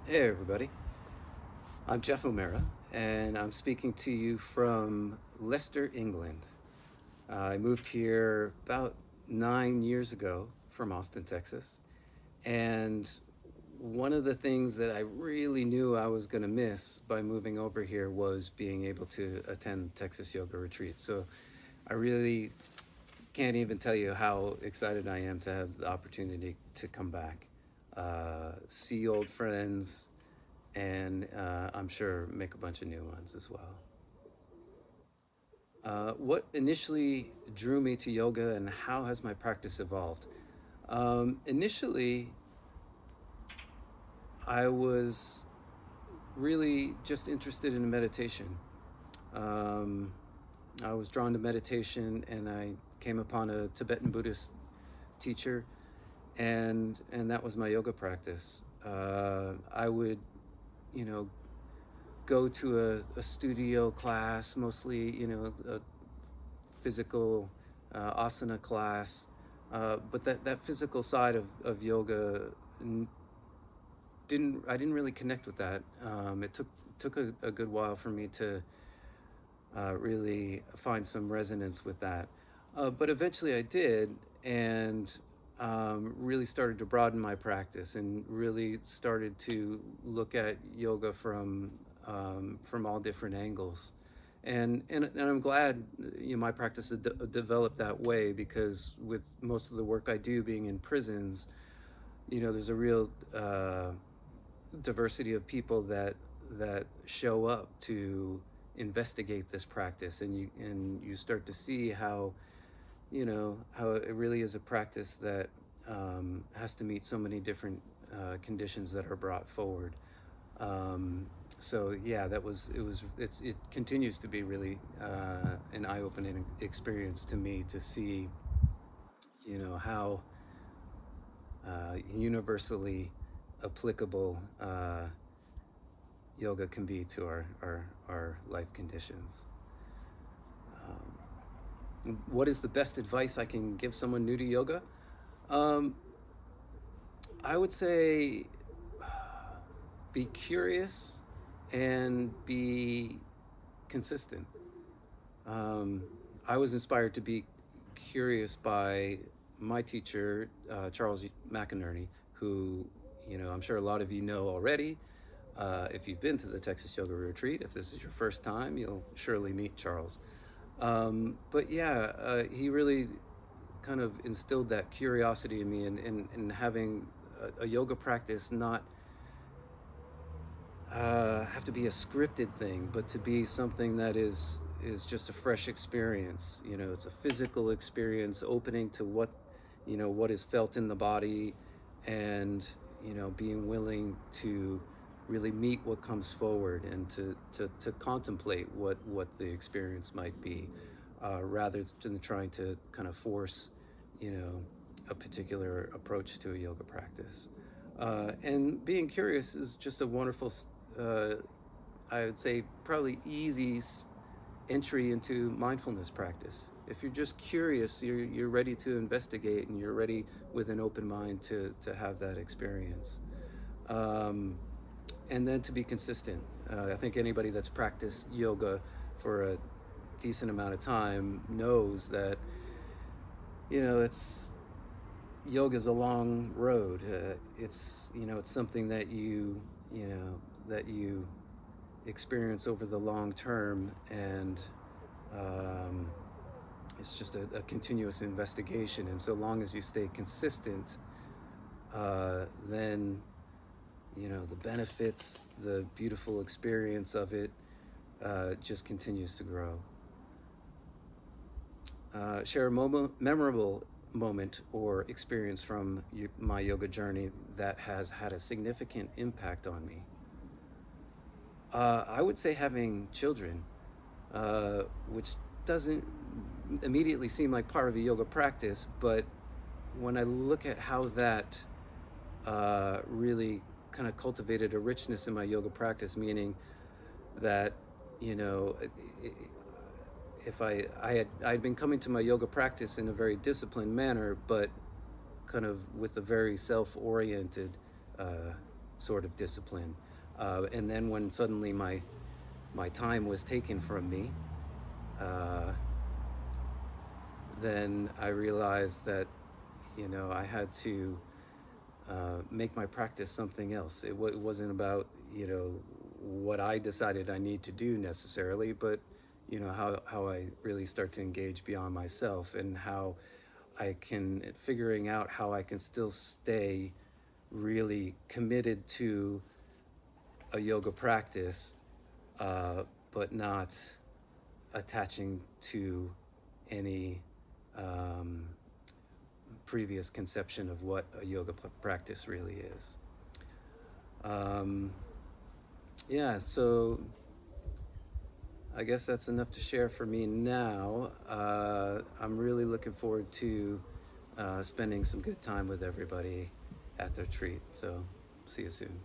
Hey everybody, I'm Geoff O'Mara, and I'm speaking to you from Leicester, England. I moved here about 9 years ago from Austin, Texas, and one of the things that I really knew I was going to miss by moving over here was being able to attend Texas Yoga Retreat. So I really can't even tell you how excited I am to have the opportunity to come back, see old friends, and I'm sure make a bunch of new ones as well. What initially drew me to yoga and how has my practice evolved? Initially, I was really just interested in meditation. Um, I was drawn to meditation and I came upon a Tibetan Buddhist teacher, and that was my yoga practice. I would, you know, go to a studio class, mostly, a physical asana class. But that physical side of yoga I didn't really connect with that. It took a good while for me to really find some resonance with that. But eventually I did, and really started to broaden my practice and really started to look at yoga from all different angles. And I'm glad my practice has developed that way, because with most of the work I do being in prisons, there's a real diversity of people that show up to investigate this practice, and you start to see how it really is a practice that has to meet so many different conditions that are brought forward. So yeah, it continues to be really an eye-opening experience to me to see how universally applicable yoga can be to our life conditions. What is the best advice I can give someone new to yoga? Um, I would say be curious and be consistent. Um, I was inspired to be curious by my teacher, Charles McInerney, who, I'm sure a lot of you know already. If you've been to the Texas Yoga Retreat, if this is your first time, you'll surely meet Charles. But yeah, he really kind of instilled that curiosity in me, and having a yoga practice not have to be a scripted thing, but to be something that is just a fresh experience. It's a physical experience, opening to what is felt in the body, and being willing to really meet what comes forward, and to contemplate what the experience might be, rather than trying to kind of force a particular approach to a yoga practice. And being curious is just a wonderful, I would say, probably easy entry into mindfulness practice. If you're just curious, you're ready to investigate, and you're ready with an open mind to have that experience. And then to be consistent. I think anybody that's practiced yoga for a decent amount of time knows that it's yoga's a long road. It's something that you experience over the long term, and it's just a continuous investigation. And so long as you stay consistent, then the benefits, the beautiful experience of it, just continues to grow. Share a memorable moment or experience from my yoga journey that has had a significant impact on me. I would say having children, which doesn't immediately seem like part of a yoga practice, but when I look at how that really kind of cultivated a richness in my yoga practice, meaning that, if I'd been coming to my yoga practice in a very disciplined manner, but kind of with a very self-oriented sort of discipline. And then when suddenly my time was taken from me, then I realized that, I had to make my practice something else. It wasn't about, what I decided I need to do necessarily, but, how I really start to engage beyond myself, and how figuring out how I can still stay really committed to a yoga practice, but not attaching to any previous conception of what a yoga practice really is. Yeah, so I guess that's enough to share for me now. I'm really looking forward to spending some good time with everybody at the retreat. So see you soon.